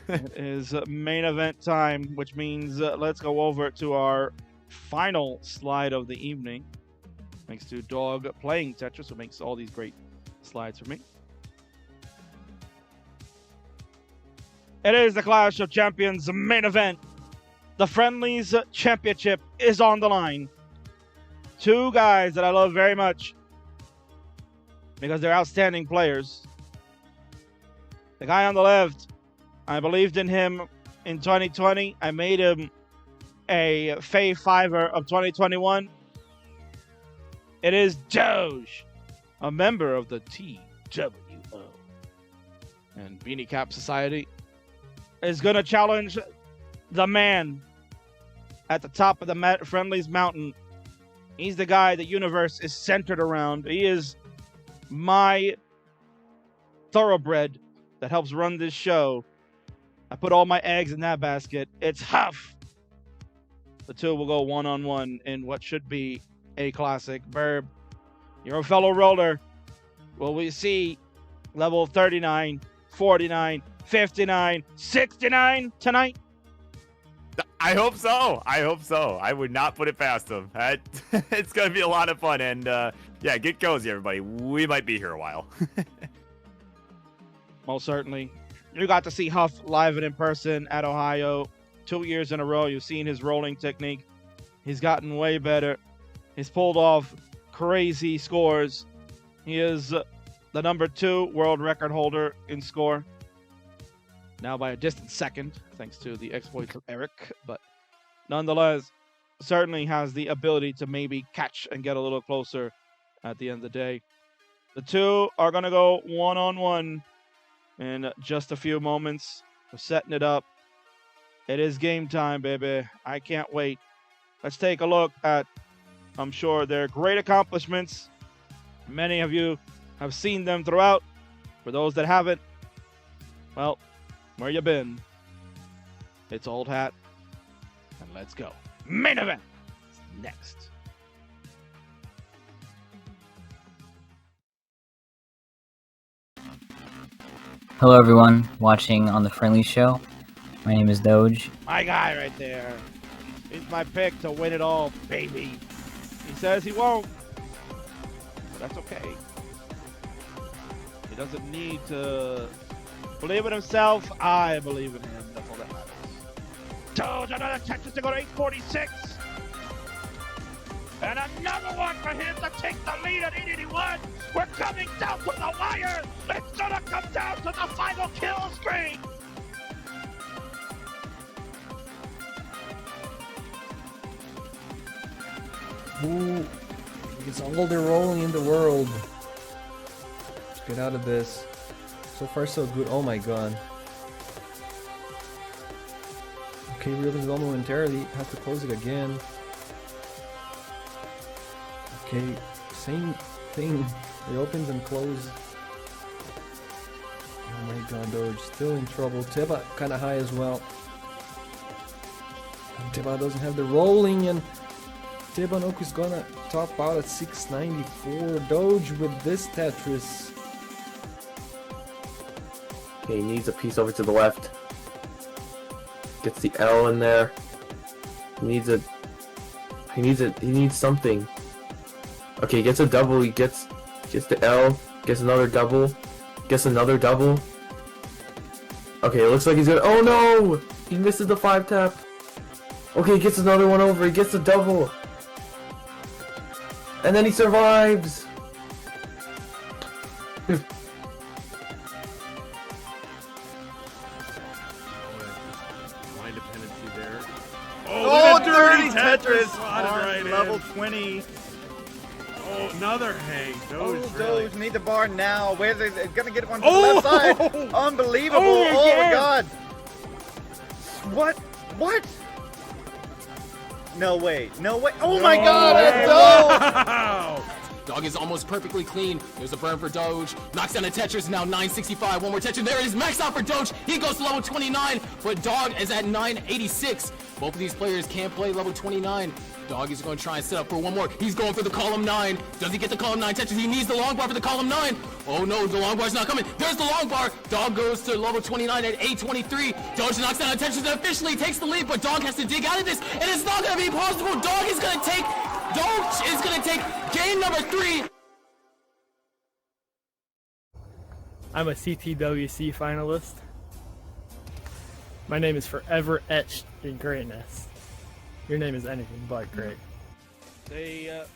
It is main event time, which means let's go over to our final slide of the evening. Thanks to Dog playing Tetris, who makes all these great slides for me. It is the Clash of Champions main event. The Friendlies Championship is on the line. Two guys that I love very much because they're outstanding players. The guy on the left, I believed in him in 2020. I made him a Fave Fiver of 2021. It is Doge, a member of the TWO and Beanie Cap Society, is going to challenge the man at the top of the Friendlies Mountain. He's the guy the universe is centered around. He is my thoroughbred that helps run this show. I put all my eggs in that basket. It's Huff. The two will go one-on-one in what should be a classic. Burb, you're a fellow roller. Will we see level 39, 49, 59, 69 tonight? I hope so. I hope so. I would not put it past them. It's going to be a lot of fun. And yeah, get cozy, everybody. We might be here a while. Most certainly. You got to see Huff live and in person at Ohio 2 years in a row. You've seen his rolling technique. He's gotten way better. He's pulled off crazy scores. He is the #2 world record holder in score. Now by a distant second, thanks to the exploits of Eric. But nonetheless, certainly has the ability to maybe catch and get a little closer at the end of the day. The two are going to go one-on-one in just a few moments. We're setting it up. It is game time, baby. I can't wait. Let's take a look at, I'm sure, their great accomplishments. Many of you have seen them throughout. For those that haven't, well, where you been? It's Old Hat. And let's go. Main event next. Hello everyone watching on the Friendly Show. My name is Doge. My guy right there. He's my pick to win it all, baby. He says he won't, but that's okay. He doesn't need to believe in himself. I believe in him. That's all that matters. Doge, another Tetris to go to 846. And another one for him to take the lead at 881. We're coming down to the wire. It's gonna come down to the final kill screen. Ooh, it's all the rolling in the world. Let's get out of this. So far so good. Oh my god. Okay, realizing it momentarily. Have to close it again. Okay, same thing. Reopens and closes. Oh my god, Doge still in trouble. Teba kinda high as well. And Teba doesn't have the rolling, and Tebanoku's gonna top out at 694. Doge with this Tetris. Okay, he needs a piece over to the left. Gets the L in there. He needs something. Okay, he gets a double, he gets the L, gets another double, gets another double. Okay, it looks like he's gonna, oh no! He misses the 5 tap. Okay, he gets another one over, he gets a double. And then he survives! Line dependency there. Oh, dirty Tetris Slotted on right level in. 20. Oh, another hang. Doge, Oh, really. Doge, need the bar now. Where's it? It's gonna get one to Oh! the left side. Unbelievable. Oh, Oh, yeah. my god. What? What? No way. No way. Oh my god, it's Doge! Wow! Dog is almost perfectly clean. There's a burn for Doge. Knocks down the Tetris, now 965. One more Tetris. There it is. Max out for Doge. He goes to level 29, but Dog is at 986. Both of these players can't play level 29. Dog is going to try and set up for one more. He's going for the column 9. Does he get the column 9 touches? He needs the long bar for the column 9. Oh no, the long bar's not coming. There's the long bar. Dog goes to level 29 at 823. Doge knocks down attention and officially takes the lead, but Dog has to dig out of this, and it's not going to be possible. Doge is going to take game number 3. I'm a CTWC finalist. My name is forever etched in greatness. Your name is anything but great. The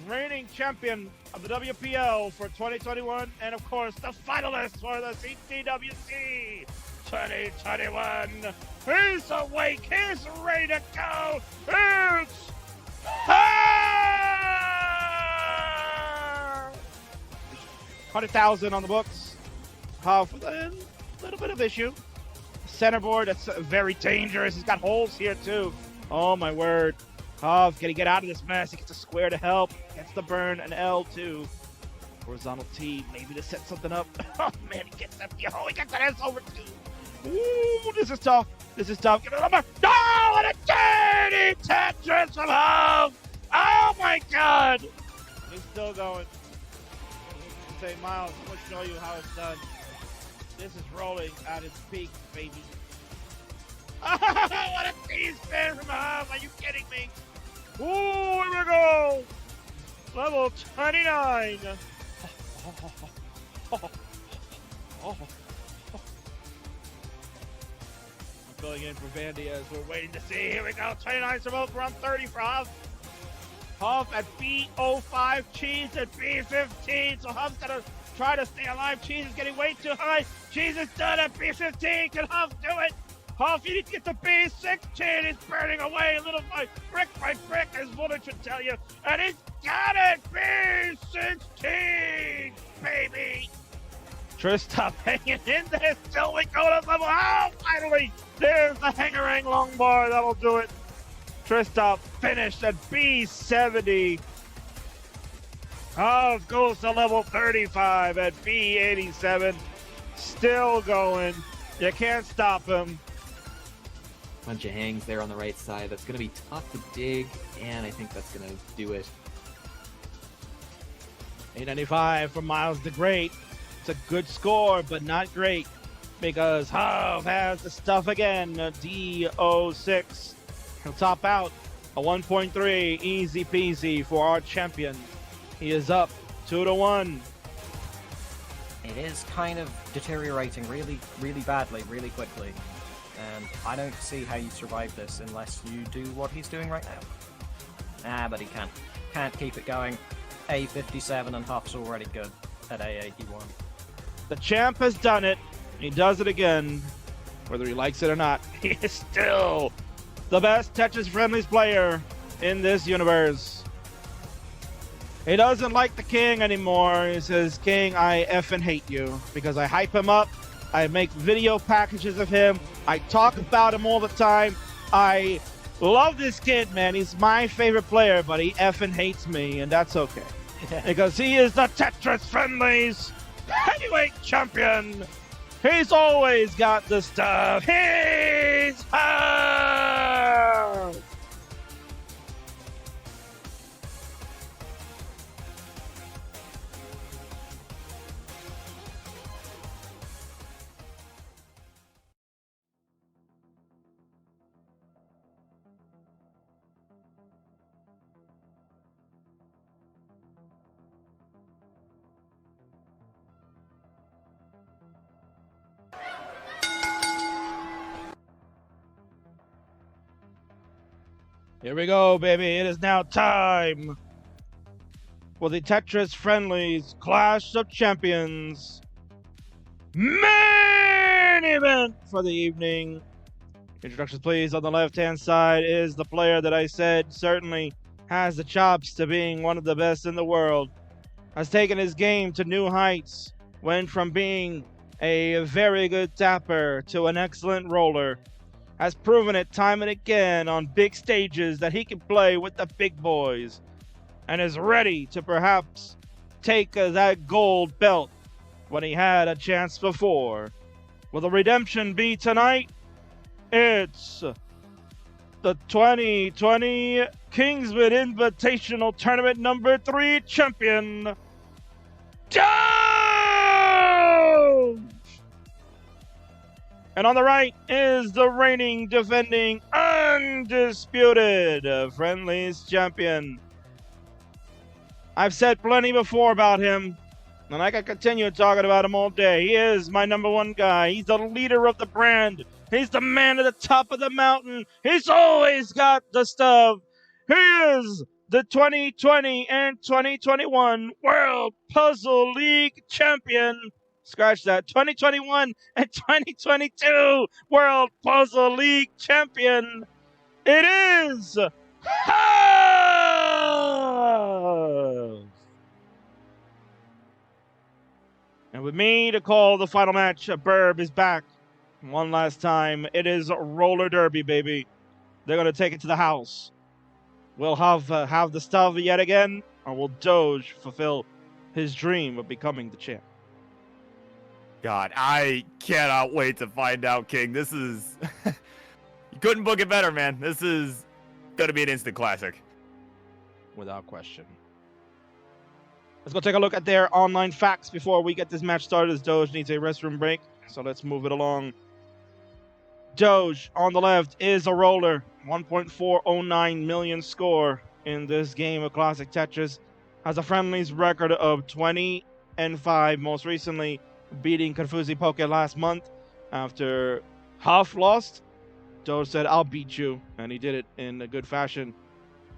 reigning champion of the WPL for 2021, and of course the finalist for the CTWC 2021. He's awake, he's ready to go. It's Huff! 100,000 on the books. Huff with a little bit of issue. Centerboard, that's very dangerous. He's got holes here too. Oh my word. Huff, can he get out of this mess? He gets a square to help. Gets the burn, an L2. Horizontal T, maybe to set something up. Oh man, he gets that. Oh, he gets that S over too. Ooh, this is tough. This is tough. Get a number. No, and a dirty Tetris from Huff. Oh my god. He's still going. Say, Miles, I'm going to show you how it's done. This is rolling at its peak, baby. Oh, what a tease spin from Huff. Are you kidding me? Ooh, here we go. Level 29. Going in for Vandy as we're waiting to see. Here we go. 29 remote. We're on 30 for Huff. Huff at B05. Cheese at B15. So Huff's going to try to stay alive. Cheese is getting way too high. Cheese is done at B15. Can Huff do it? Huff, you need to get to B16. He's burning away little by brick, as Woodard should tell you. And he's got it! B16, baby! Tristop hanging in there. Still we go to level. Oh, finally! There's the hangerang long bar. That'll do it. Tristop finished at B70. Huff goes to level 35 at B87. Still going. You can't stop him. Bunch of hangs there on the right side. That's going to be tough to dig, and I think that's going to do it. 895 from Miles the Great. It's a good score, but not great, because Huff has the stuff again. A D06. He'll top out a 1.3. Easy peasy for our champion. He is up 2-1. It is kind of deteriorating really badly, really quickly. And I don't see how you survive this unless you do what he's doing right now. But he can't. Can't keep it going. A57 and Huff's already good at A81. The champ has done it. He does it again. Whether he likes it or not, he is still the best Tetris Friendlies player in this universe. He doesn't like the king anymore. He says, King, I effing hate you, because I hype him up. I make video packages of him. I talk about him all the time. I love this kid, man. He's my favorite player, but he effing hates me, and that's okay. Because he is the Tetris Friendlies heavyweight champion. He's always got the stuff. He's Huff! Here we go, baby. It is now time for the Tetris Friendlies Clash of Champions main event for the evening. Introductions, please. On the left-hand side is the player that I said certainly has the chops to being one of the best in the world. Has taken his game to new heights. Went from being a very good tapper to an excellent roller. Has proven it time and again on big stages that he can play with the big boys, and is ready to perhaps take that gold belt when he had a chance before. Will the redemption be tonight? It's the 2020 Kingsman Invitational Tournament number 3 champion, Doge! And on the right is the reigning, defending, undisputed Friendlies champion. I've said plenty before about him, and I can continue talking about him all day. He is my number 1 guy. He's the leader of the brand. He's the man at the top of the mountain. He's always got the stuff. He is the 2020 and 2021 World Puzzle League champion. Scratch that. 2021 and 2022 World Puzzle League champion. It is Huff! And with me to call the final match, Burb is back one last time. It is roller derby, baby. They're going to take it to the house. Will Huff have the stuff yet again, or will Doge fulfill his dream of becoming the champ? God, I cannot wait to find out, King. This is... You couldn't book it better, man. This is going to be an instant classic. Without question. Let's go take a look at their online facts before we get this match started, as Doge needs a restroom break. So let's move it along. Doge, on the left, is a roller. 1.409 million score in this game of Classic Tetris. Has a Friendlies record of 20-5, most recently beating Confusi Poke last month. After Huff lost, Doge said, "I'll beat you," and he did it in a good fashion.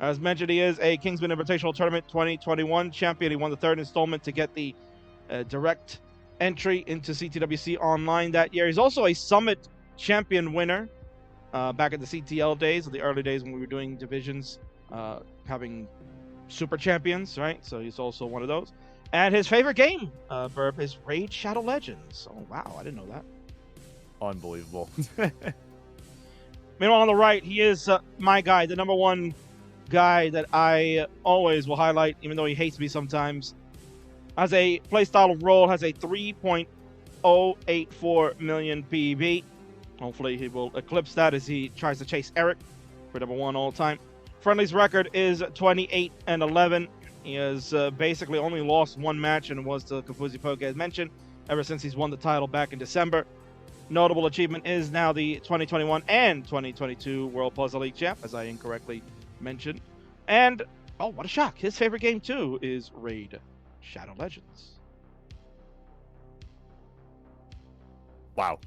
As mentioned, he is a Kingsman Invitational Tournament 2021 champion. He won the 3rd installment to get the direct entry into CTWC Online that year. He's also a Summit champion winner back in the CTL days, the early days when we were doing divisions, having super champions, right? So he's also one of those. And his favorite game, Burb, is Raid Shadow Legends. Oh, wow, I didn't know that. Unbelievable. Meanwhile, on the right, he is my guy, the number 1 guy that I always will highlight, even though he hates me sometimes. Has a playstyle role, has a 3.084 million PB. Hopefully he will eclipse that as he tries to chase Eric for number 1 all time. Friendly's record is 28-11. He has basically only lost 1 match, and it was to Confusi Poke, as mentioned, ever since he's won the title back in December. Notable achievement is now the 2021 and 2022 World Puzzle League champ, as I incorrectly mentioned. And, oh, what a shock, his favorite game too is Raid Shadow Legends. Wow.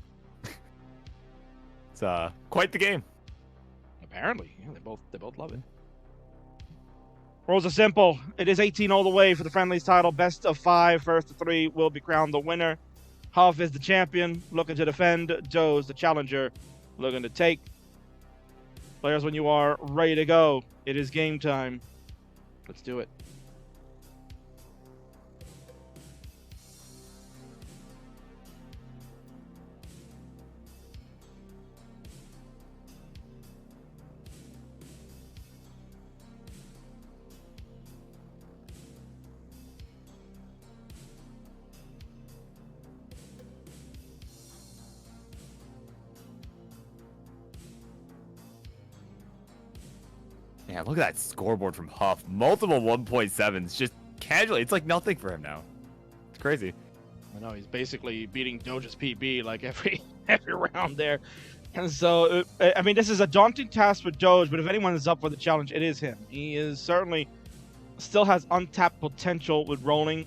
It's quite the game. Apparently, yeah, they both love it. Rules are simple. It is 18 all the way for the Friendlies title. Best of 5, first of 3 will be crowned the winner. Huff is the champion, looking to defend. Doge, the challenger, looking to take. Players, when you are ready to go, it is game time. Let's do it. Yeah, look at that scoreboard from Huff. Multiple 1.7s, just casually. It's like nothing for him now. It's crazy. I know, he's basically beating Doge's PB like every round there. And so, I mean, this is a daunting task for Doge, but if anyone is up for the challenge, it is him. He is certainly still has untapped potential with rolling.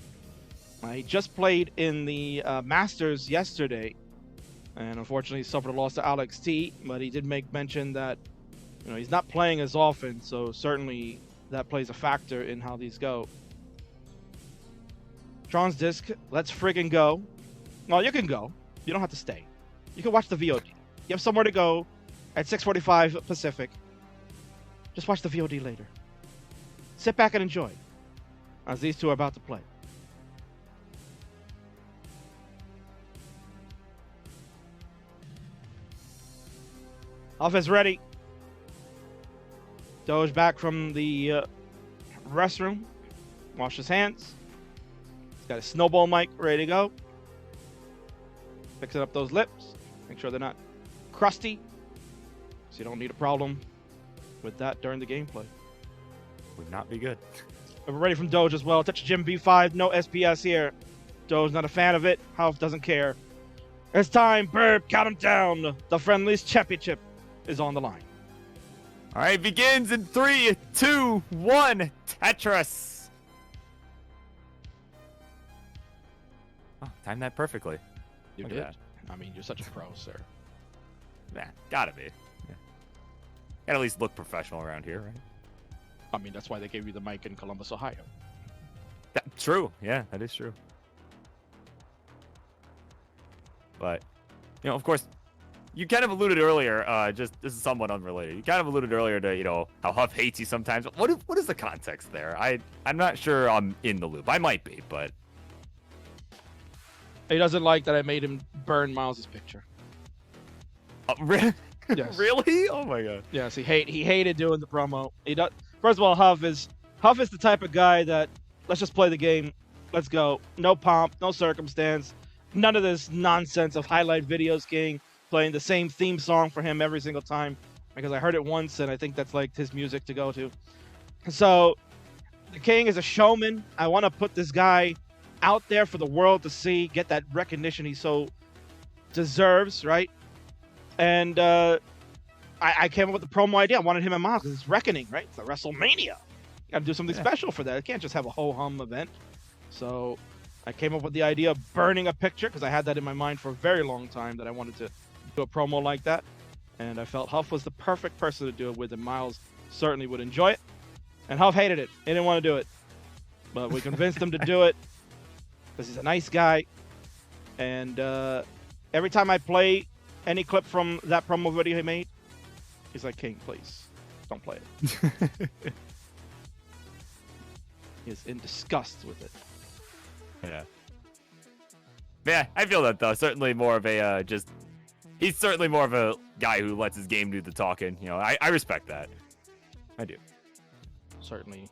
He just played in the Masters yesterday, and unfortunately he suffered a loss to Alex T, but he did make mention that, you know, he's not playing as often, so certainly that plays a factor in how these go. Tron's Disc, let's friggin' go. Well, you can go. You don't have to stay. You can watch the VOD. You have somewhere to go at 6:45 Pacific. Just watch the VOD later. Sit back and enjoy, as these two are about to play. Huff is ready. Doge back from the restroom. Wash his hands. He's got a snowball mic ready to go. Fixing up those lips. Make sure they're not crusty, so you don't need a problem with that during the gameplay. Would not be good. We're ready from Doge as well. Touch Jim B5. No SPS here. Doge not a fan of it. Huff doesn't care. It's time. Burp. Count him down. The Friendlies Championship is on the line. All right, begins in 3, 2, 1. Tetris. Oh, timed that perfectly. You Look at did. that. I mean, you're such a pro, sir. Yeah, gotta be. Yeah. Gotta at least look professional around here, right? I mean, that's why they gave you the mic in Columbus, Ohio. True. Yeah, that is true. But, you know, of course, you kind of alluded earlier, this is somewhat unrelated. You kind of alluded earlier to, you know, how Huff hates you sometimes. What is the context there? I'm not sure I'm in the loop. I might be, but... He doesn't like that I made him burn Miles's picture. Really? Yes. Really? Oh my god. Yes, he hated doing the promo. He does. First of all, Huff is the type of guy that, let's just play the game. Let's go. No pomp, no circumstance. None of this nonsense of highlight videos, King, playing the same theme song for him every single time. Because I heard it once, and I think that's like his music to go to. So, the King is a showman. I want to put this guy out there for the world to see, get that recognition he so deserves, right? And I came up with the promo idea. I wanted him and Miles because it's Reckoning, right? It's a WrestleMania. You got to do something special for that. I can't just have a ho-hum event. So I came up with the idea of burning a picture because I had that in my mind for a very long time that I wanted to do a promo like that. And I felt Huff was the perfect person to do it with, and Miles certainly would enjoy it. And Huff hated it. He didn't want to do it. But we convinced him to do it because he's a nice guy. And every time I play any clip from that promo video he made, he's like, King, please, don't play it. He's in disgust with it. Yeah. Yeah, I feel that though. Certainly more of a he's certainly more of a guy who lets his game do the talking. You know, I respect that. I do. Certainly.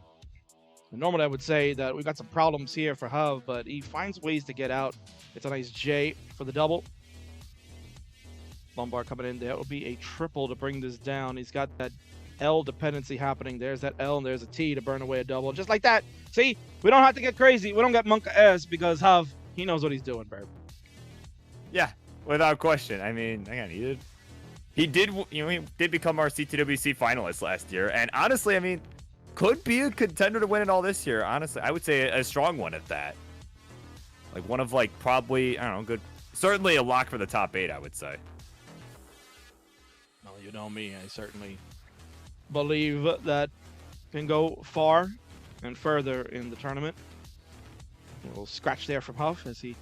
Normally I would say that we've got some problems here for Huff, but he finds ways to get out. It's a nice J for the double. Lumbar coming in. That will be a triple to bring this down. He's got that L dependency happening. There's that L and there's a T to burn away a double. Just like that. See, we don't have to get crazy. We don't get Monka S because Huff, he knows what he's doing, bro. Yeah, without question. I mean, again, he did become our CTWC finalist last year, and honestly, I mean, could be a contender to win it all this year. Honestly, I would say a strong one at that. Like one of like probably, I don't know, good, certainly a lock for the top 8, I would say. Well, you know me. I certainly believe that can go far and further in the tournament. A little scratch there from Huff as he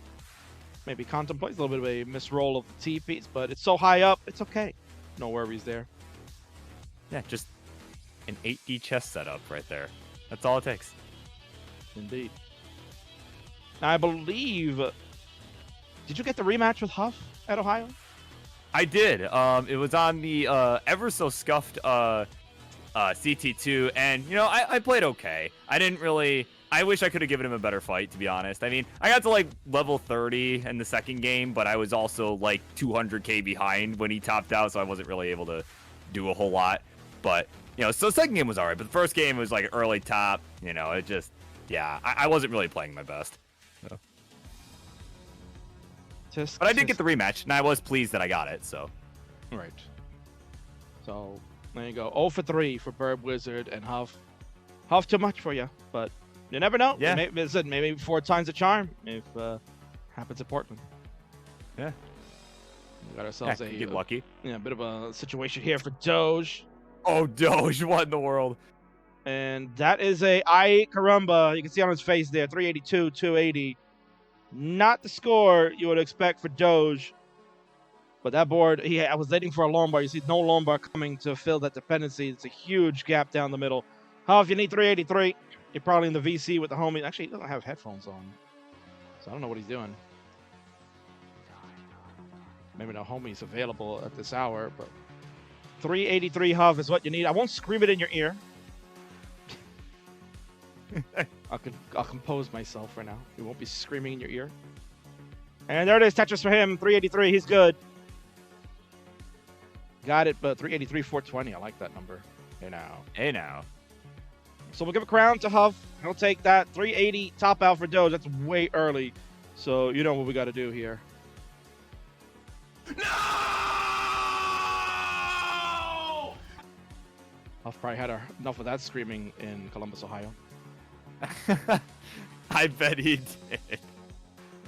maybe contemplates a little bit of a misroll of the T piece, but it's so high up, it's okay. No worries there. Yeah, just an 8D chest setup right there. That's all it takes. Indeed. Now, I believe, did you get the rematch with Huff at Ohio? I did. It was on the ever so scuffed CT2, and you know, I played okay. I didn't really. I wish I could have given him a better fight, to be honest. I mean, I got to like level 30 in the second game, but I was also like 200k behind when he topped out, so I wasn't really able to do a whole lot. But you know, so the second game was alright, but the first game was like early top. You know, it just, yeah, I wasn't really playing my best. So. But I did get the rematch, and I was pleased that I got it. So. Right. So there you go. 0 for 3 for Burb Wizard and Huff. Huff too much for you, but you never know. Yeah. Maybe 4 times a charm if happens at Portland. Yeah. We got ourselves get lucky. Yeah, a bit of a situation here for Doge. Oh, Doge, what in the world? And that is a Ay Caramba. You can see on his face there, 382, 280. Not the score you would expect for Doge. But that board, I was waiting for a long bar. You see no long bar coming to fill that dependency. It's a huge gap down the middle. Huff, you need 383. You're probably in the VC with the homie. Actually, he doesn't have headphones on. So I don't know what he's doing. Maybe no homie's available at this hour, but 383 Huff is what you need. I won't scream it in your ear. I'll compose myself for now. It won't be screaming in your ear. And there it is, Tetris for him. 383, he's good. Got it, but 383, 420. I like that number. Hey now. Hey now. So we'll give a crown to Huff. He'll take that 380 top out for Doge. That's way early. So you know what we got to do here. No! Huff probably had enough of that screaming in Columbus, Ohio. I bet he did.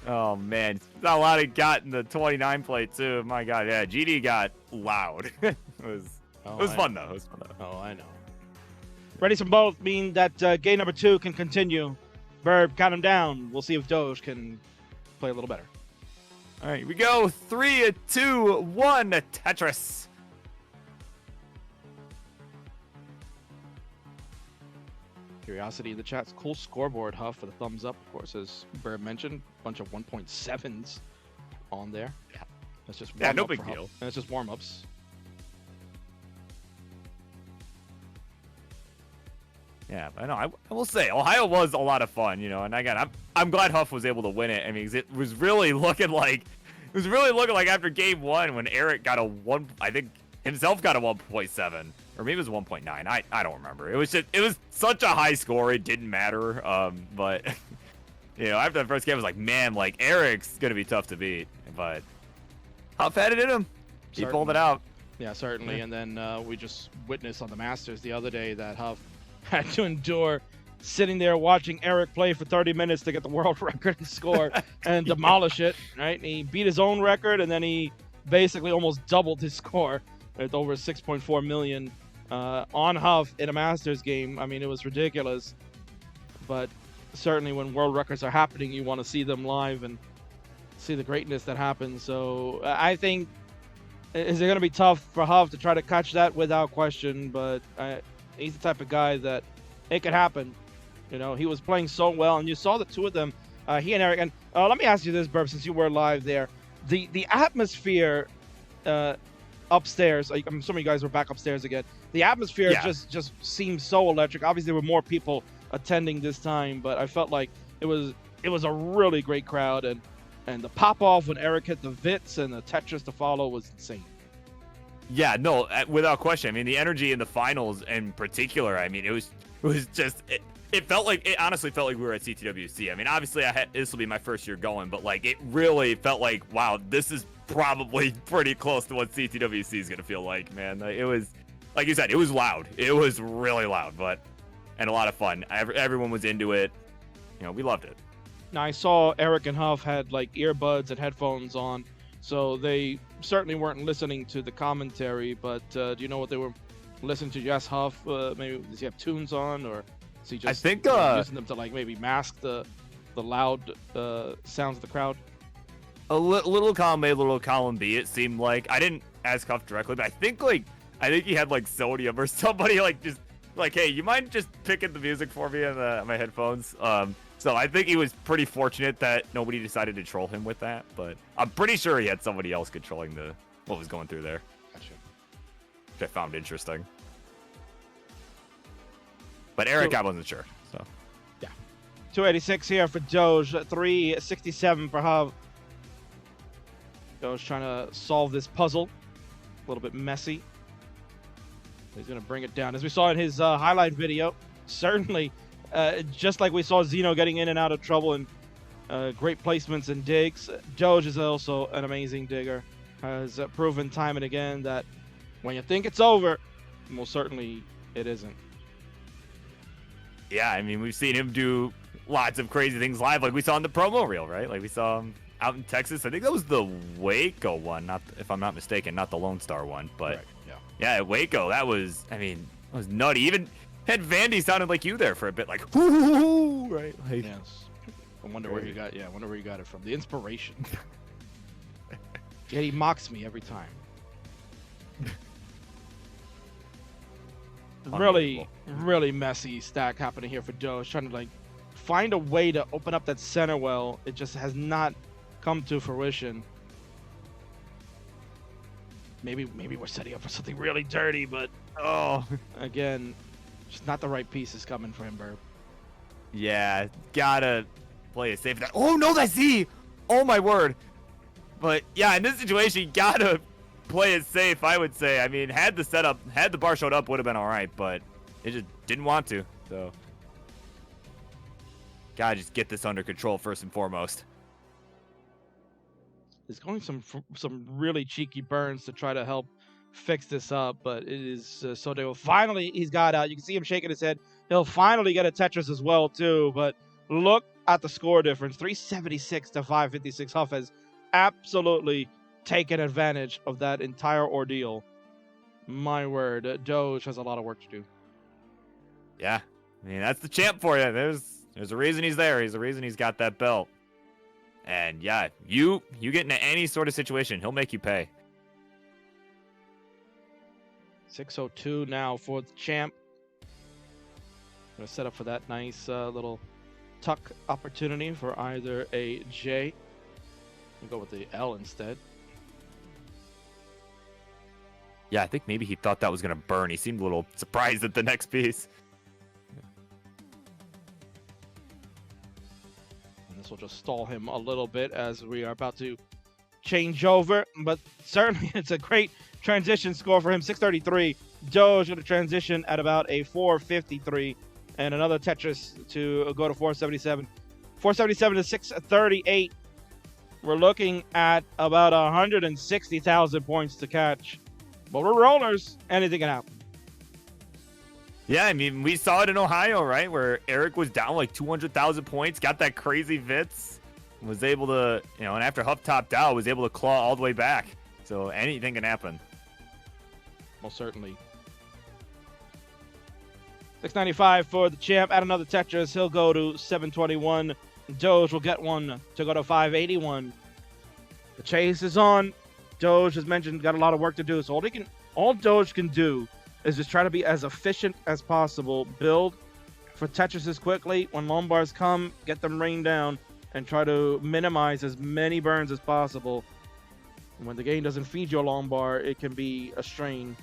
Oh man, not a lot he got in the 29 plate too. My God, yeah, GD got loud. it was fun though. It was fun though. Oh, I know. Ready from both mean that game number 2 can continue. Burb, count him down. We'll see if Doge can play a little better. All right, here we go. 3, 2, 1, Tetris. Curiosity in the chat's cool scoreboard, Huff, for the thumbs up, of course, as Burb mentioned. A bunch of 1.7s on there. Yeah. That's just Yeah, no warm-up big for Huff. deal. And it's just warm-ups. Yeah, I know. I will say Ohio was a lot of fun, you know. And again, I'm glad Huff was able to win it. I mean, it was really looking like after game 1 when Eric got I think himself got a 1.7 or maybe it was 1.9. I don't remember. It was such a high score. It didn't matter. But you know, after the first game, I was like, man, like Eric's gonna be tough to beat. But Huff had it in him. He pulled it out. Yeah, certainly. Yeah. And then we just witnessed on the Masters the other day that Huff had to endure sitting there watching Eric play for 30 minutes to get the world record and score and demolish it, right? And he beat his own record, and then he basically almost doubled his score with over 6.4 million on Huff in a Masters game. I mean, it was ridiculous. But certainly when world records are happening, you want to see them live and see the greatness that happens. So I think, is it going to be tough for Huff to try to catch that? Without question, but he's the type of guy that it could happen. You know, he was playing so well, and you saw the two of them, he and Eric. And let me ask you this, Burb, since you were live there. The atmosphere upstairs, I'm assuming you guys were back upstairs again. The atmosphere just seemed so electric. Obviously, there were more people attending this time, but I felt like it was a really great crowd, and the pop-off when Eric hit the Vits and the Tetris to follow was insane. Yeah, no, without question. I mean, the energy in the finals in particular, I mean, it was just, it felt like, it honestly felt like we were at CTWC. I mean, obviously, this will be my first year going, but like, it really felt like, wow, this is probably pretty close to what CTWC is going to feel like, man. It was, like you said, it was loud. It was really loud, and a lot of fun. Everyone was into it. You know, we loved it. Now, I saw Eric and Huff had like earbuds and headphones on, so they certainly weren't listening to the commentary, but do you know what they were listening to? Yes, Huff, maybe does he have tunes on, or is he just I think, using them to like maybe mask the loud sounds of the crowd? A little column A, little column B, it seemed like. I didn't ask Huff directly, but I think he had like Sodium or somebody like just like, hey, you mind just picking the music for me on my headphones? So I think he was pretty fortunate that nobody decided to troll him with that, but I'm pretty sure he had somebody else controlling what was going through there. Gotcha. Which I found interesting. But Eric, I wasn't sure. So yeah, 286 here for Doge, 367 for Huff. Doge trying to solve this puzzle. A little bit messy. He's going to bring it down. As we saw in his highlight video, certainly, just like we saw Zeno getting in and out of trouble and great placements and digs, Doge is also an amazing digger. Has proven time and again that when you think it's over, most certainly it isn't. Yeah, I mean, we've seen him do lots of crazy things live, like we saw in the promo reel, right? Like we saw him out in Texas. I think that was the Waco one, if I'm not mistaken, not the Lone Star one. But right, yeah, at Waco, that was nutty. Even had Vandy sounded like you there for a bit, like hoo, right? Like, yes. I wonder where he got it from. The inspiration. Yet he mocks me every time. Really, really messy stack happening here for Doge, trying to like find a way to open up that center well. It just has not come to fruition. Maybe we're setting up for something really dirty, but again, just not the right pieces coming for him, Burb. Yeah, gotta play it safe. Oh no, that's Z! Oh my word! But yeah, in this situation, you gotta play it safe, I would say. I mean, had the bar showed up, would have been all right, but it just didn't want to. So, gotta just get this under control first and foremost. He's going some really cheeky burns to try to help fix this up, but it is so they will finally. He's got out. You can see him shaking his head. He'll finally get a Tetris as well too. But look at the score difference: 376 to 556. Huff has absolutely taken advantage of that entire ordeal. My word, Doge has a lot of work to do. Yeah, I mean that's the champ for you. There's a reason he's there. He's a reason he's got that belt. And yeah, you get into any sort of situation, he'll make you pay. 6:02 now for the champ. Gonna set up for that nice little tuck opportunity for either a J. We'll go with the L instead. Yeah, I think maybe he thought that was gonna burn. He seemed a little surprised at the next piece. This will just stall him a little bit as we are about to change over, but certainly it's a great transition score for him. 633. Doge going to transition at about a 453, and another Tetris to go to 477. 477 to 638. We're looking at about 160,000 points to catch, but we're rollers. Anything can happen. Yeah, I mean, we saw it in Ohio, right? Where Eric was down like 200,000 points, got that crazy Vitz, was able to, and after Huff topped out, was able to claw all the way back. So anything can happen. Most certainly. 695 for the champ. Add another Tetris. He'll go to 721. Doge will get one to go to 581. The chase is on. Doge, as mentioned, got a lot of work to do. So all Doge can do is just try to be as efficient as possible, build for Tetrises quickly. When long bars come, get them rained down, and try to minimize as many burns as possible. And when the game doesn't feed you a long bar, it can be a strain.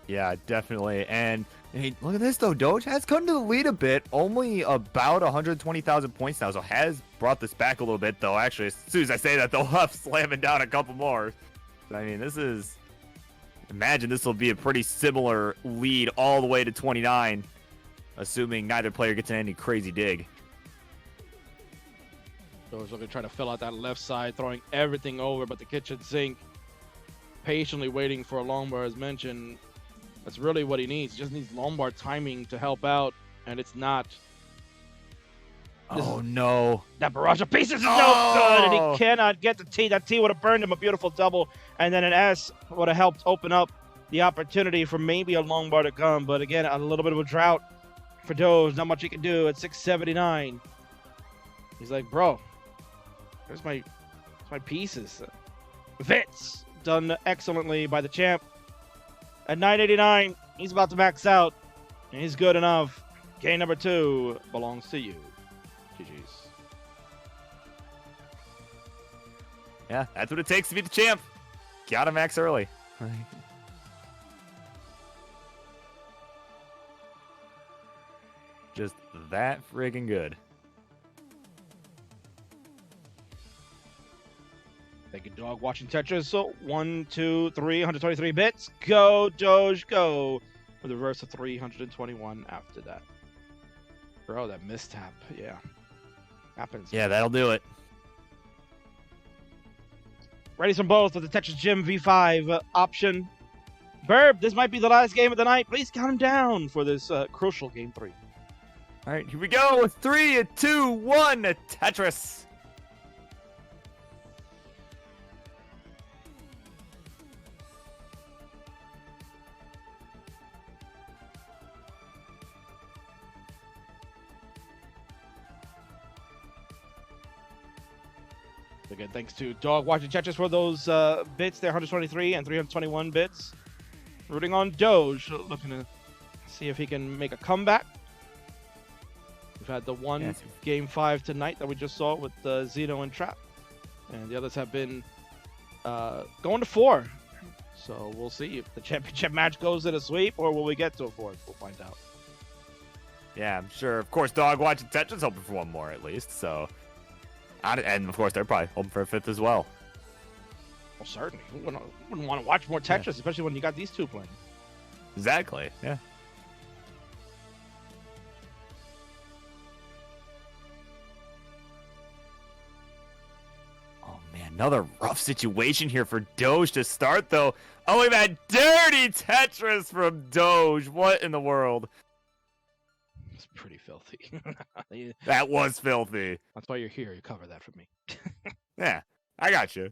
Yeah, definitely. And hey, look at this, though. Doge has come to the lead a bit, only about 120,000 points now, so has brought this back a little bit, though. Actually, as soon as I say that, they'll have slamming down a couple more. But, I mean, this is... Imagine this will be a pretty similar lead all the way to 29, assuming neither player gets in any crazy dig. Doge looking to try to fill out that left side, throwing everything over but the kitchen sink. Patiently waiting for a long bar, as mentioned. That's really what he needs. He just needs long bar timing to help out, and it's not. Oh, no. That barrage of pieces is no good, and he cannot get the T. That T would have burned him a beautiful double, and then an S would have helped open up the opportunity for maybe a long bar to come. But again, a little bit of a drought for Doge. Not much he can do at 679. He's like, bro, where's my pieces? Vitz done excellently by the champ. At 989, he's about to max out, and he's good enough. Game number 2 belongs to you. GG's. Yeah, that's what it takes to be the champ. Gotta max early. Just that friggin' good. Thank you, dog. Watching Tetris. So 1, 2, 3, 123 bits. Go, Doge, go. With a reverse of 321 after that. Bro, that mistap. Yeah. Happens. Yeah, that'll do it. Ready from both with the Tetris Gym V5 option. Burb, this might be the last game of the night. Please count him down for this crucial game 3. All right, here we go. 3, 2, 1, Tetris. Again, thanks to Dog watching Tetris for those bits there, 123 and 321 bits. Rooting on Doge, looking to see if he can make a comeback. We've had the one game 5 tonight that we just saw with Zeno and Trap, and the others have been going to 4. So we'll see if the championship match goes in a sweep, or will we get to a 4th? We'll find out. Yeah, I'm sure. Of course, Dog watching Tetris hoping for one more at least. So, and of course, they're probably hoping for a 5th as well. Well, certainly. Who wouldn't want to watch more Tetris, especially when you got these two playing. Exactly. Yeah. Oh man, another rough situation here for Doge to start though. Oh, we've had dirty Tetris from Doge. What in the world? It's pretty filthy. That was filthy. That's why you're here. You cover that for me. Yeah, I got you.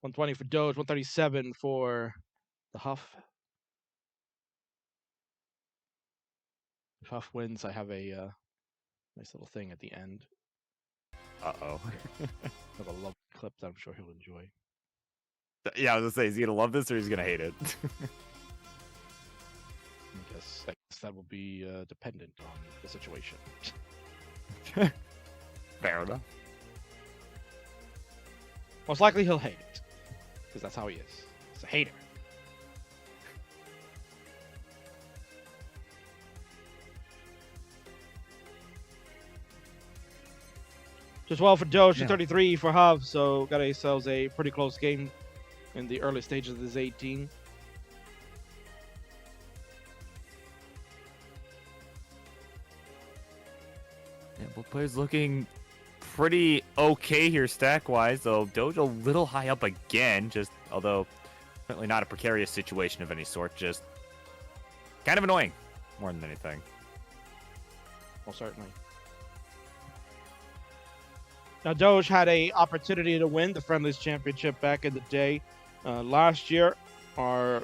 120 for Doge, 137 for the Huff. If Huff wins, I have a nice little thing at the end. Uh-oh. I have a love clip that I'm sure he'll enjoy. Yeah, I was gonna say, is he gonna love this or he's gonna hate it? I guess that will be dependent on the situation. Fair enough. Most likely he'll hate it, because that's how he is. He's a hater. Just 12 for Doge and 33 for Huff, so got ourselves a pretty close game in the early stages of this 18. Yeah, both players looking pretty okay here stack-wise, though Doge a little high up again, just although certainly not a precarious situation of any sort, just kind of annoying more than anything. Well, certainly. Now, Doge had a opportunity to win the Friendlies Championship back in the day. Last year, our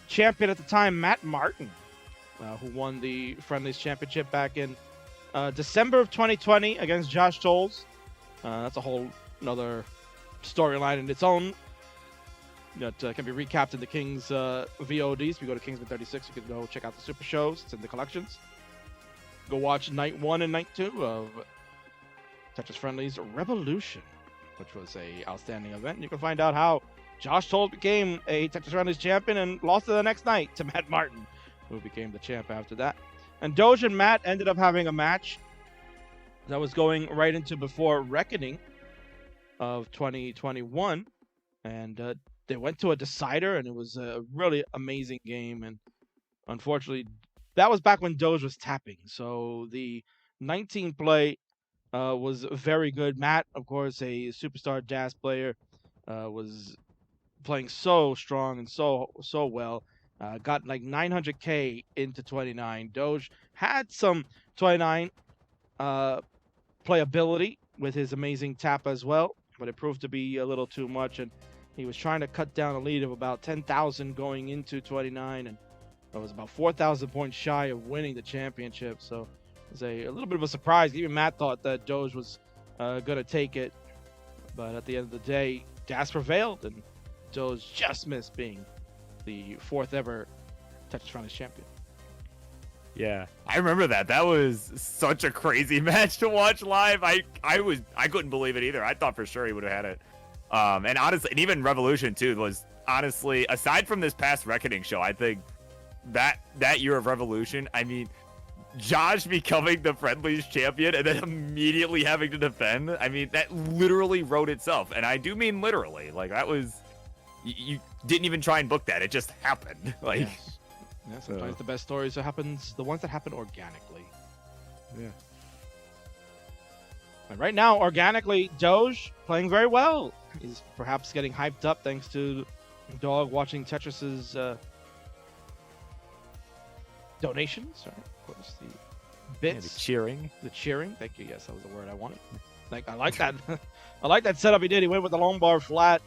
champion at the time, Matt Martin, who won the Friendlies Championship back in December of 2020 against Josh Tolles. That's a whole another storyline in its own that can be recapped in the Kings VODs. If you go to Kingsman 36, you can go check out the super shows. It's in the collections. Go watch Night 1 and Night 2 of Tetris Friendlies Revolution, which was a outstanding event. And you can find out how Josh Tolles became a Tetris Friendlies champion and lost it the next night to Matt Martin, who became the champ after that. And Doge and Matt ended up having a match that was going right into before Reckoning of 2021. And they went to a decider, and it was a really amazing game. And unfortunately, that was back when Doge was tapping. So the 19 play was very good. Matt, of course, a superstar jazz player, was playing so strong and so well. Got like 900k into 29. Doge had some 29 playability with his amazing tap as well, but it proved to be a little too much, and he was trying to cut down a lead of about 10,000 going into 29, and it was about 4,000 points shy of winning the championship. So it was a little bit of a surprise. Even Matt thought that Doge was going to take it, but at the end of the day, Jazz prevailed, and Doge just missed being the 4th ever Tetris Friendlies champion. Yeah, I remember that. That was such a crazy match to watch live. I couldn't believe it either. I thought for sure he would have had it. And honestly, and even Revolution too was honestly, aside from this past Reckoning show, I think that year of Revolution, I mean, Josh becoming the Friendlies champion and then immediately having to defend, I mean, that literally wrote itself. And I do mean literally. Like, that was, you didn't even try and book that. It just happened. Like, yes. Yeah, sometimes the best stories happens, the ones that happen organically. Yeah. And right now, organically, Doge playing very well. He's perhaps getting hyped up thanks to Dog watching Tetris's donations, right? Of course, the bits, the cheering. The cheering. Thank you. Yes, that was the word I wanted. Like, I like that. I like that setup he did. He went with the long bar flat.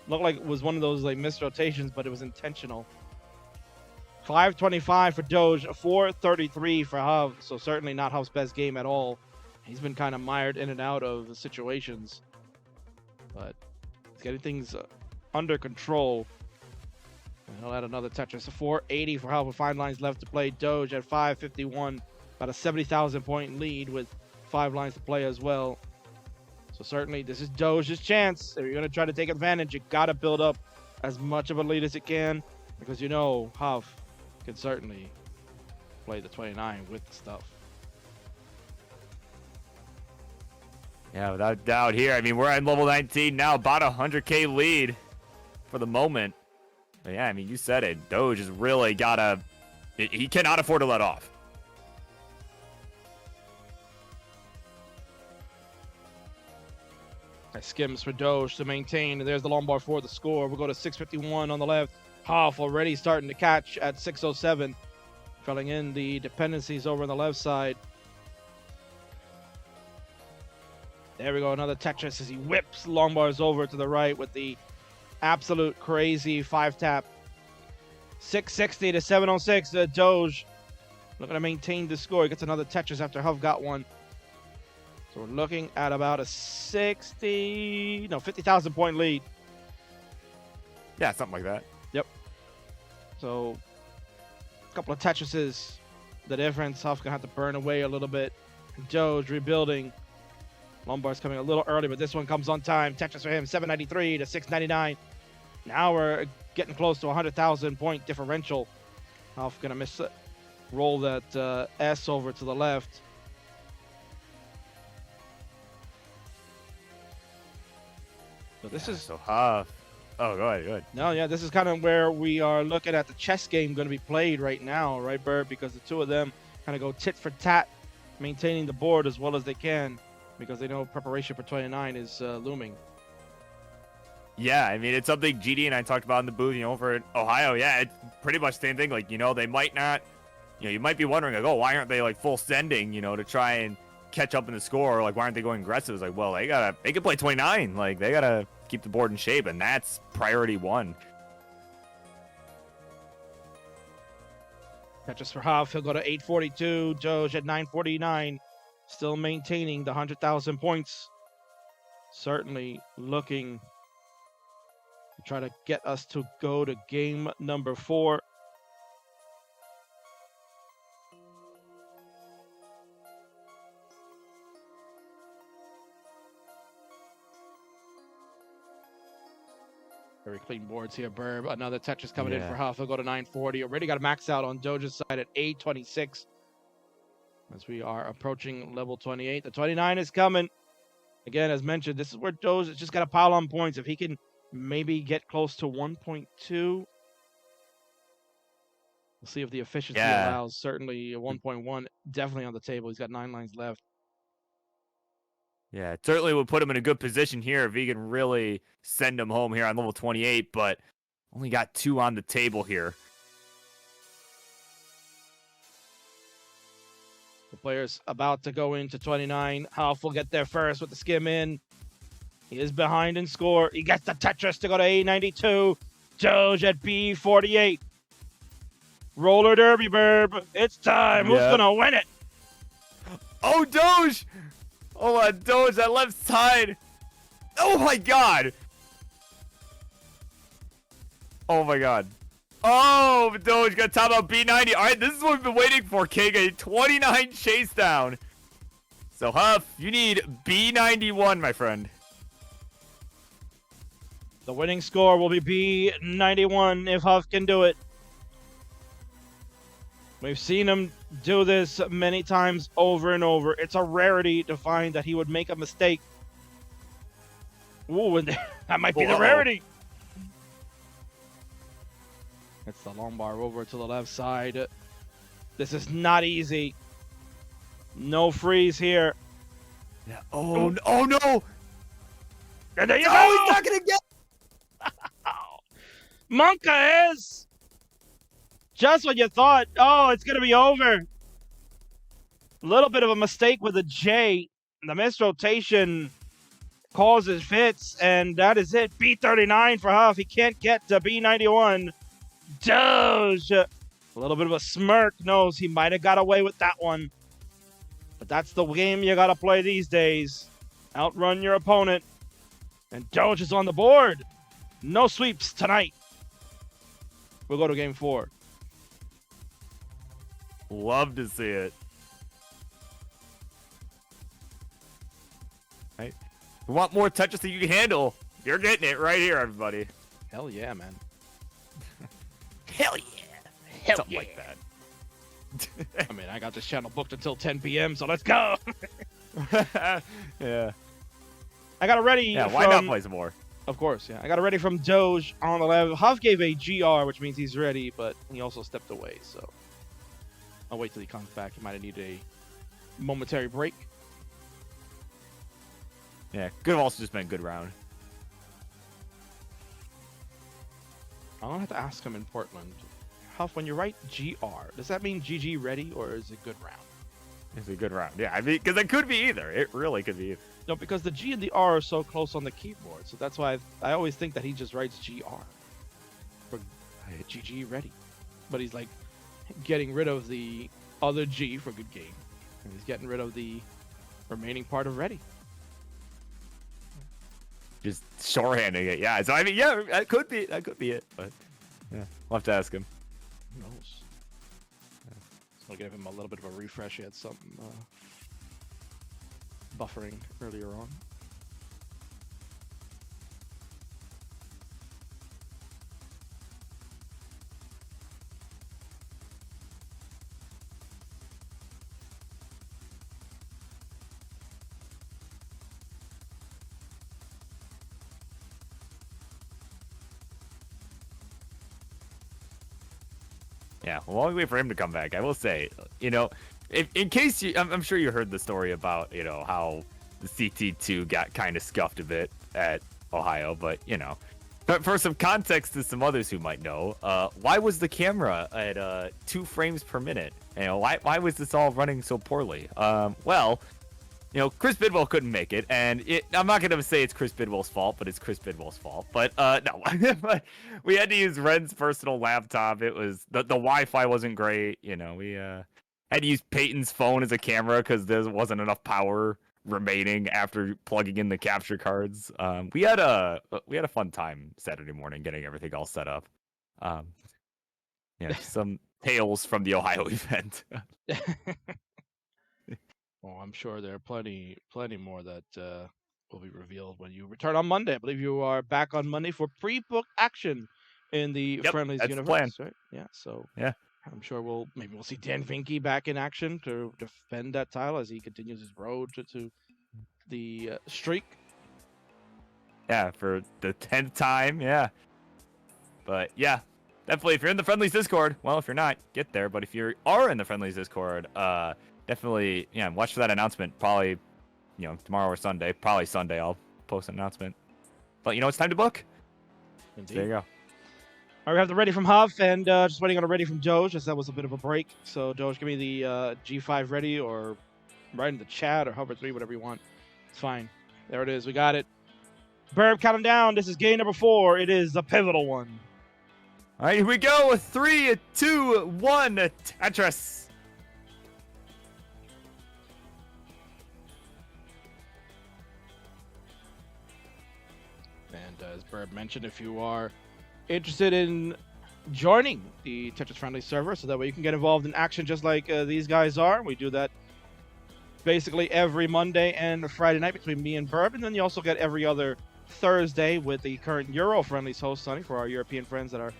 Looked like it was one of those like missed rotations, but it was intentional. 525 for Doge, 433 for Huff. So certainly not Huff's best game at all. He's been kind of mired in and out of situations, but he's getting things under control. And he'll add another Tetris. 480 for Huff with 5 lines left to play. Doge at 551, about a 70,000 point lead with 5 lines to play as well. So certainly this is Doge's chance. If you're going to try to take advantage, you got to build up as much of a lead as you can, because you know Huff can certainly play the 29 with the stuff. Yeah, without doubt here. I mean, we're at level 19 now, about 100k lead for the moment. But yeah, I mean, you said it. Doge has really got to... He cannot afford to let off. Skims for Doge to maintain. There's the long bar for the score. We'll go to 651 on the left. Huff already starting to catch at 607. Filling in the dependencies over on the left side. There we go, another Tetris as he whips long bars over to the right with the absolute crazy 5-tap. 660 to 706. Doge looking to maintain the score. He gets another Tetris after Huff got one. So we're looking at about a 50,000 point lead. Yeah, something like that. Yep. So a couple of Tetrises. The difference, Huff gonna have to burn away a little bit. Doge rebuilding. Lombard's coming a little early, but this one comes on time. Tetris for him, 793 to 699. Now we're getting close to 100,000 point differential. Huff gonna roll that S over to the left. So this is so Huff. Oh, go ahead. No, yeah, this is kind of where we are looking at the chess game going to be played right now, right, Bert? Because the two of them kind of go tit for tat, maintaining the board as well as they can, because they know preparation for 29 is looming. Yeah, I mean, it's something GD and I talked about in the booth, over at Ohio. Yeah, it's pretty much the same thing. Like, they might not, you might be wondering, like, oh, why aren't they, like, full sending, to try and catch up in the score? Like, why aren't they going aggressive? It's like, well, they can play 29. Like, they got to keep the board in shape, and that's priority one. Tetris for Huff. He'll go to 842. Doge at 949. Still maintaining the 100,000 points. Certainly looking to try to get us to go to game number 4. Very clean boards here, Burb. Another Tetris coming in for Huff. He'll go to 940. Already got a max out on Doge's side at 826. As we are approaching level 28. The 29 is coming. Again, as mentioned, this is where Doge has just got to pile on points. If he can maybe get close to 1.2. We'll see if the efficiency allows. Certainly a 1.1 definitely on the table. He's got 9 lines left. Yeah, it certainly would put him in a good position here if he can really send him home here on level 28, but only got 2 on the table here. The player's about to go into 29. Huff will get there first with the skim in. He is behind in score. He gets the Tetris to go to A92. Doge at B48. Roller derby, Burb. It's time. Who's going to win it? Oh, Doge! Oh, my Doge, that left side. Oh, my God. Oh, my God. Oh, Doge got top out B90. All right, this is what we've been waiting for, King. A 29 chase down. So, Huff, you need B91, my friend. The winning score will be B91 if Huff can do it. We've seen him do this many times over and over. It's a rarity to find that he would make a mistake. Ooh, and that might be the rarity. It's the long bar over to the left side. This is not easy. No freeze here. Yeah. Oh no! And there you go! He's not gonna get. Monka is just what you thought. Oh, it's gonna be over. A little bit of a mistake with a J. The misrotation causes fits, and that is it. B39 for Huff. He can't get to B91. Doge. A little bit of a smirk. Knows he might have got away with that one. But that's the game you got to play these days. Outrun your opponent. And Doge is on the board. No sweeps tonight. We'll go to game 4. Love to see it. Right. You want more touches that you can handle? You're getting it right here, everybody. Hell yeah, man. Hell yeah. Hell Something yeah. like that. I mean, I got this channel booked until 10 p.m., so let's go. Yeah. I got it ready. Yeah, why not play some more? Of course, yeah. I got it ready from Doge on the left. Huff gave a GR, which means he's ready, but he also stepped away, so I'll wait till he comes back. He might need a momentary break. Yeah, could have also just been a good round. I'm gonna have to ask him in Portland. Huff, when you write GR, does that mean GG ready or is it good round? It's a good round. Yeah, I mean, because it could be either. It really could be either. No, because the G and the R are so close on the keyboard, so that's why I always think that he just writes GR for GG ready. But he's like getting rid of the other G for good game, and he's getting rid of the remaining part of ready. Just shorthanding it. Yeah. So I mean, yeah, that could be it. But yeah, we'll have to ask him. Who knows? So I'll give him a little bit of a refresh. He had some buffering earlier on. Yeah, well, while we wait for him to come back, I will say, you know, in case you, I'm sure you heard the story about, you know, how the CT2 got kind of scuffed a bit at Ohio, but, you know, but for some context to some others who might know, why was the camera at 2 frames per minute? You know, why was this all running so poorly? Well, you know, Chris Bidwell couldn't make it, and I'm not going to say it's Chris Bidwell's fault, but it's Chris Bidwell's fault. But no, but we had to use Ren's personal laptop. It was the Wi-Fi wasn't great. You know, we had to use Peyton's phone as a camera because there wasn't enough power remaining after plugging in the capture cards. We had a fun time Saturday morning getting everything all set up. Yeah, some tales from the Ohio event. Well, I'm sure there are plenty more that will be revealed when you return on Monday. I believe you are back on Monday for pre-book action in the Friendlies Universe, right? Yeah, so yeah, I'm sure we'll see Dan Vinky back in action to defend that title as he continues his road to the streak. Yeah, for the 10th time, yeah. But yeah, definitely if you're in the Friendlies Discord, well, if you're not, get there. But if you are in the Friendlies Discord, definitely, yeah, watch for that announcement. Probably, you know, tomorrow or Sunday. Probably Sunday I'll post an announcement. But you know, it's time to book. Indeed. So there you go. All right, we have the ready from Huff and just waiting on a ready from Doge, as that was a bit of a break. So Doge, give me the G5 ready, or write in the chat, or hover 3, whatever you want. It's fine. There it is. We got it. Burb, count 'em down. This is game number 4. It is the pivotal one. All right, here we go. 3, 2, 1. Tetris. And as Burb mentioned, if you are interested in joining the Tetris Friendly server, so that way you can get involved in action just like these guys are. We do that basically every Monday and Friday night between me and Burb, and then you also get every other Thursday with the current Euro Friendlies host, Sonny, for our European friends that are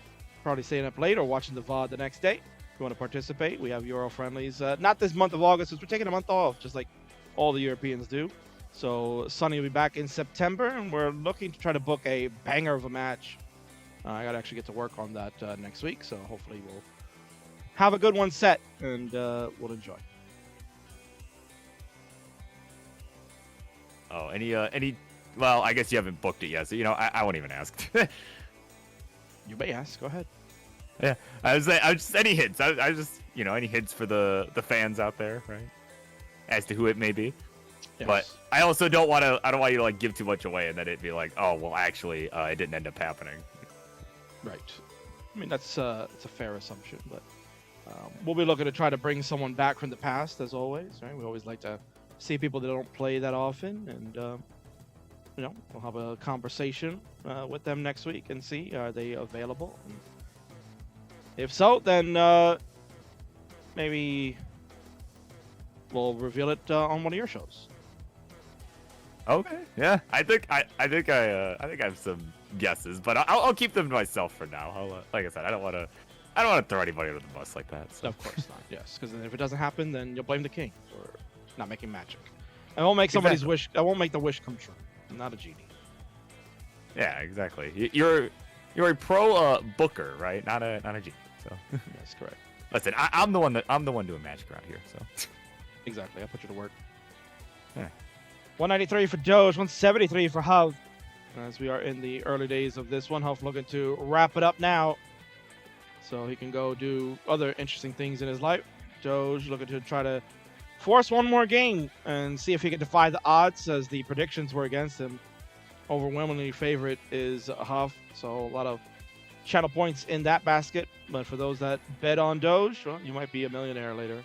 probably staying up late or watching the VOD the next day. If you want to participate, we have Euro Friendlies. Not this month of August, because we're taking a month off, just like all the Europeans do. So Sonny will be back in September, and we're looking to try to book a banger of a match. I got to actually get to work on that next week, so hopefully we'll have a good one set, and we'll enjoy. Oh, any? Well, I guess you haven't booked it yet, so you know I won't even ask. You may ask. Go ahead. Yeah, I was just any hints. I was just, you know, any hints for the fans out there, right? As to who it may be. Yes. But I also don't want to. I don't want you to like give too much away, and then it'd be like, oh well, actually, it didn't end up happening. Right. I mean, it's a fair assumption, but we'll be looking to try to bring someone back from the past, as always. Right? We always like to see people that don't play that often, and you know, we'll have a conversation with them next week and see are they available. And if so, then maybe we'll reveal it on one of your shows. Okay. Yeah. I think I have some guesses, but I'll keep them to myself for now. Like I said, I don't want to throw anybody under the bus like that. So. Of course not. Yes, because if it doesn't happen, then you'll blame the king for not making magic. I won't make somebody's wish. I won't make the wish come true. not a genie. Yeah, exactly. You're a pro booker, right? Not a genie. So That's correct. listen, I'm the one doing magic around here. So Exactly. I'll put you to work. Yeah. 193 for Doge, 173 for Huff. As we are in the early days of this one, Huff looking to wrap it up now so he can go do other interesting things in his life. Doge looking to try to force one more game and see if he can defy the odds, as the predictions were against him. Overwhelmingly favorite is Huff, so a lot of channel points in that basket. But for those that bet on Doge, well, you might be a millionaire later.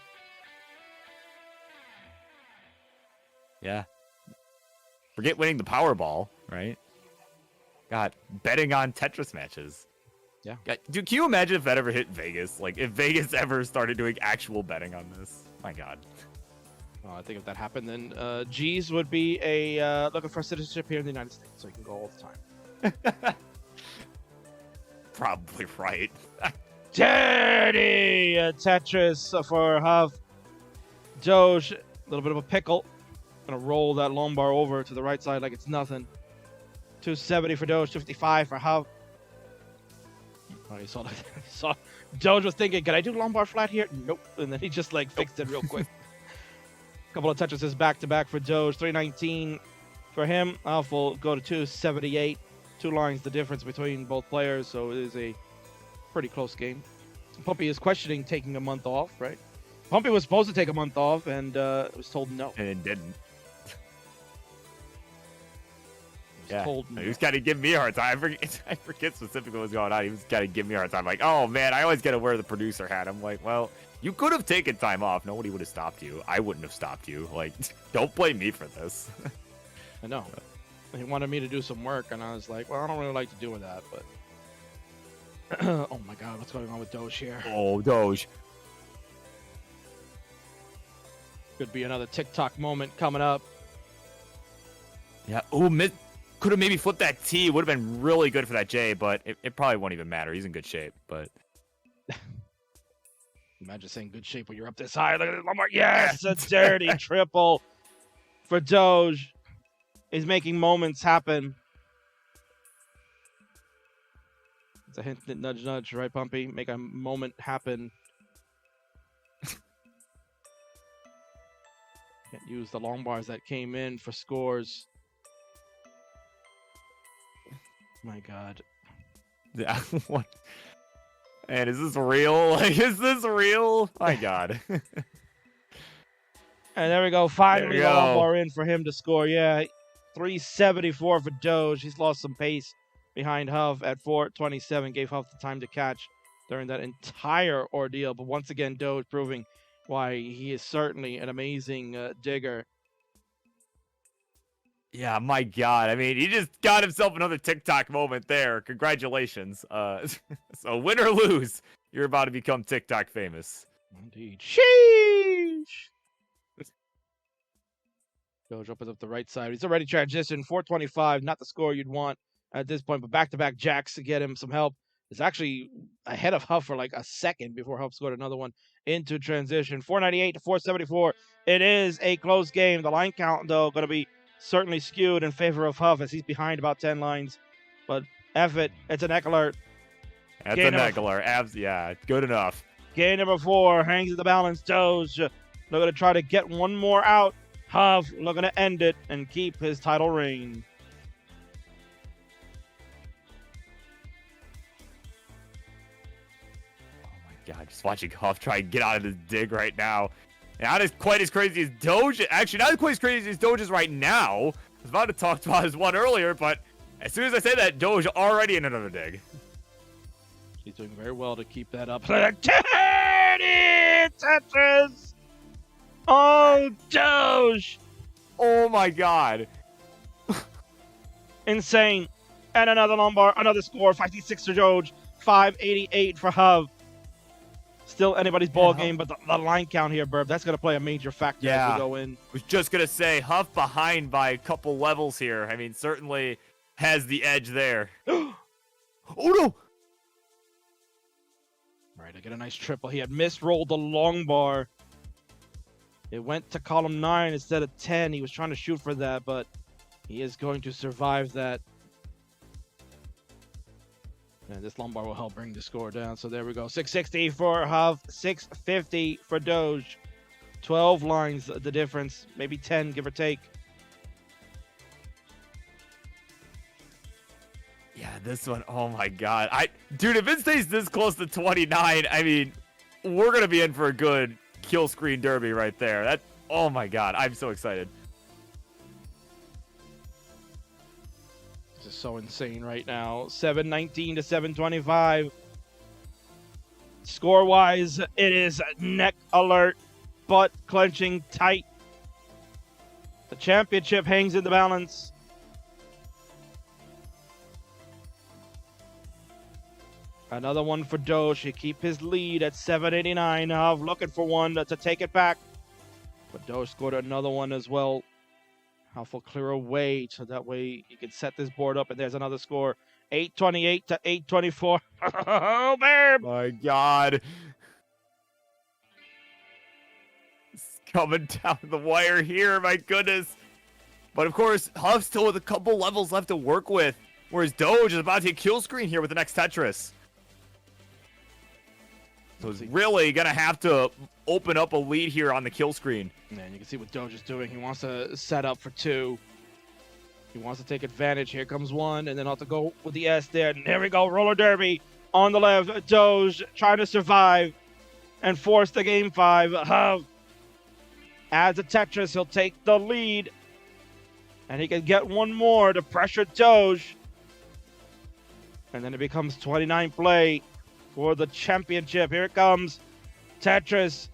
yeah, forget winning the Powerball, right? God, betting on Tetris matches. Yeah. God, dude, can you imagine if that ever hit Vegas? Like, if Vegas ever started doing actual betting on this? My God. I think if that happened, then G's would be a looking for citizenship here in the United States, so he can go all the time. Probably right. Dirty Tetris for Huff. Doge, a little bit of a pickle. Gonna roll that long bar over to the right side like it's nothing. 270 for Doge, 255 for Huff. Oh, you saw that? Saw Doge was thinking, can I do long bar flat here? Nope. And then he just like fixed it real quick. Couple of touches back to back for Doge, 319 for him. Huff will go to 278. 2 lines the difference between both players, so it is a pretty close game. Pumpy is questioning taking a month off, right? Pumpy was supposed to take a month off and was told no. And it didn't. Yeah. Told no. He was kind of giving me a hard time. I forget specifically what's going on. He was kind of giving me a hard time. Like, oh man, I always got to wear the producer hat. I'm like, well, you could have taken time off. Nobody would have stopped you. I wouldn't have stopped you. Like, don't blame me for this. I know. He wanted me to do some work, and I was like, well, I don't really like to do that, but... oh my god, what's going on with Doge here? Oh, Doge. Could be another TikTok moment coming up. Yeah, oh, could have maybe flipped that T. Would have been really good for that J, but it probably won't even matter. He's in good shape, but... Imagine saying good shape when you're up this high. Look at this Lombard. Yes, a dirty triple for Doge. He's making moments happen. It's a hint that nudge, nudge, right, Pumpy? Make a moment happen. Can't use the long bars that came in for scores. My God. Yeah, what? Man, is this real? Like, is this real? My God. And there we go. Finally, the long bar in for him to score. Yeah, 374 for Doge. He's lost some pace behind Huff at 427. Gave Huff the time to catch during that entire ordeal. But once again, Doge proving why he is certainly an amazing digger. Yeah, my God. I mean, he just got himself another TikTok moment there. Congratulations. So win or lose, you're about to become TikTok famous. Indeed. Sheesh. Doge opens up the right side. He's already transitioned. 425, not the score you'd want at this point, but back-to-back jacks to get him some help. It's actually ahead of Huff for like a second before Huff scored another one into transition. 498 to 474. It is a close game. The line count, though, going to be certainly skewed in favor of Huff as he's behind about 10 lines. But F it, it's a neck alert. That's a neck alert. Yeah, good enough. Game number 4 hangs in the balance. Doge looking to try to get one more out. Huff looking to end it and keep his title reign. Oh my God, just watching Huff try and get out of this dig right now. Not as quite as crazy as Doge. Actually, not quite as crazy as Doge is right now. I was about to talk about his one earlier, but as soon as I say that, Doge already in another dig. He's doing very well to keep that up. Tetris! Oh, Doge! Oh my God. Insane. And another lumbar, another score. 586 for Doge, 588 for Huff. Still anybody's ball game, but the line count here, Burb, that's going to play a major factor as we go in. Was just going to say, Huff behind by a couple levels here. I mean, certainly has the edge there. Oh, no! Right, I get a nice triple. He had misrolled the long bar. It went to column 9 instead of 10. He was trying to shoot for that, but He is going to survive that. And this lumbar will help bring the score down. So there we go. 660 for Huff, 650 for Doge. 12 lines, the difference. Maybe 10, give or take. Yeah, this one, oh my god. Dude, if it stays this close to 29, I mean, we're going to be in for a good kill screen derby right there. Oh my god, I'm so excited. This is so insane right now. 719 to 725. Score-wise, it is neck alert, butt clenching tight. The championship hangs in the balance. Another one for Doge to keep his lead at 789. Huff looking for one to take it back. But Doge scored another one as well. Huff will clear away so that way he can set this board up. And there's another score. 828 to 824. Oh, babe! My god. It's coming down the wire here, my goodness. But of course, Huff's still with a couple levels left to work with. Whereas Doge is about to hit kill screen here with the next Tetris. So he's really going to have to open up a lead here on the kill screen. And you can see what Doge is doing. He wants to set up for two. He wants to take advantage. Here comes one, and then I'll have to go with the S there. And there we go, roller derby on the left. Doge trying to survive and force the game 5. Huff adds a Tetris. He'll take the lead. And he can get one more to pressure Doge. And then it becomes 29 play for the championship. Here it comes. Tetris.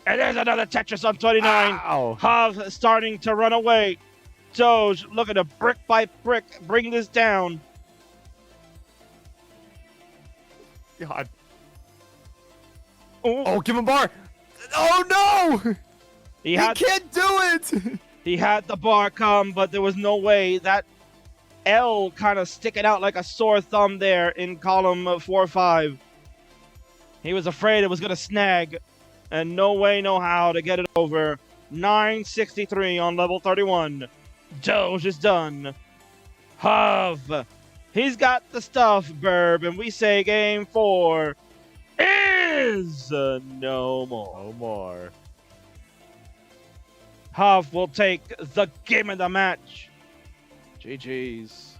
And there's another Tetris on 29. Ow. Huff starting to run away. Doge looking to brick by brick bring this down. God. Oh, give him bar. Oh, no. He can't do it. He had the bar come, but there was no way. That L kind of sticking out like a sore thumb there in column 4-5. He was afraid it was going to snag, and no way, no how to get it over. 963 on level 31. Doge is done. Huff, he's got the stuff, Burb, and we say game 4 is no more. No more. Huff will take the game of the match. GG's.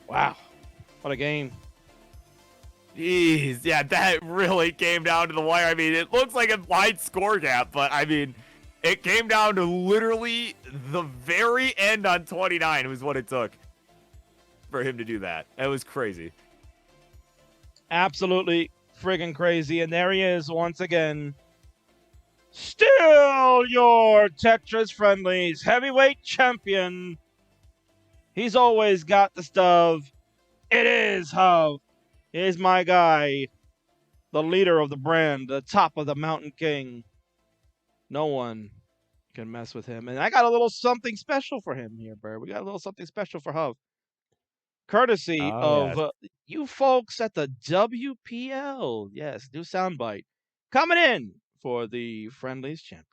Wow. What a game. Jeez, yeah, that really came down to the wire. I mean, it looks like a wide score gap, but I mean, it came down to literally the very end on 29 was what it took for him to do that. It was crazy. Absolutely friggin' crazy. And there he is once again. Still your Tetris Friendlies heavyweight champion. He's always got the stuff. It is Huff. Here's my guy, the leader of the brand, the top of the Mountain King. No one can mess with him. And I got a little something special for him here, Bird. We got a little something special for Huff. Courtesy of you folks at the WPL. Yes, new soundbite. Coming in for the Friendlies champion.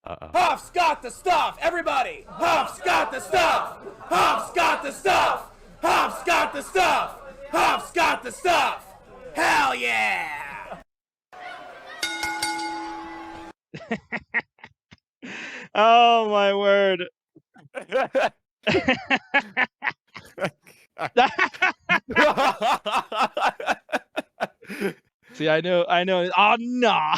Huff's got the stuff, everybody! Huff's got the stuff! Huff's got the stuff! Huff's got the stuff! Huff's got the stuff! Hell yeah! Oh my word. See, I know. Oh, nah.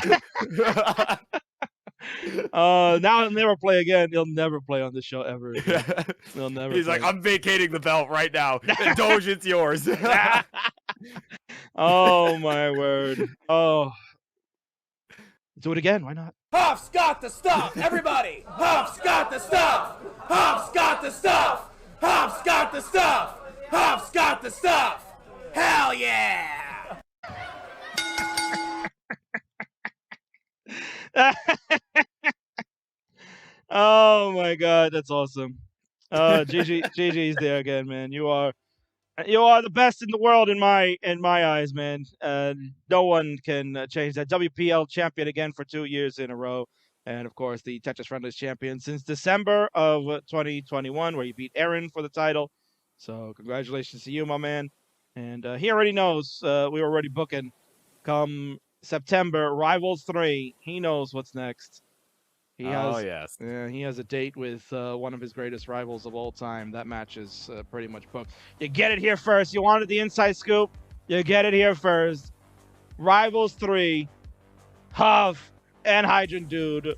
Now he'll never play again. He'll never play on this show ever again. He'll never He's play. like, I'm vacating the belt right now. Doge, it's yours. Oh, my word. Oh. Do it again. Why not? Huff's got the stuff, everybody! Huff's got the stuff! Huff's got the stuff! Huff's got the stuff! Huff's got the stuff! Hell yeah! Oh my God, that's awesome. GG's there again, man. You are You are the best in the world in my eyes, man. No one can change that. WPL champion again for 2 years in a row, and of course the Tetris Friendlies champion since December of 2021, where you beat Aaron for the title. So congratulations to you, my man. And he already knows. We were already booking come September Rivals 3. He knows what's next. He has, yes. he has a date with one of his greatest rivals of all time. That match is pretty much booked. You get it here first. You wanted the inside scoop? You get it here first. Rivals 3, Huff and Hydrant Dude,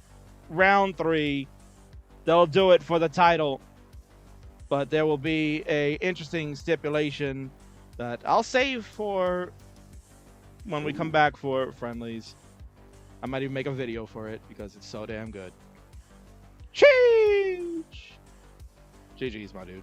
round 3. They'll do it for the title. But there will be a interesting stipulation that I'll save for when we come back for Friendlies. I might even make a video for it because it's so damn good. Cheech! GG's, my dude.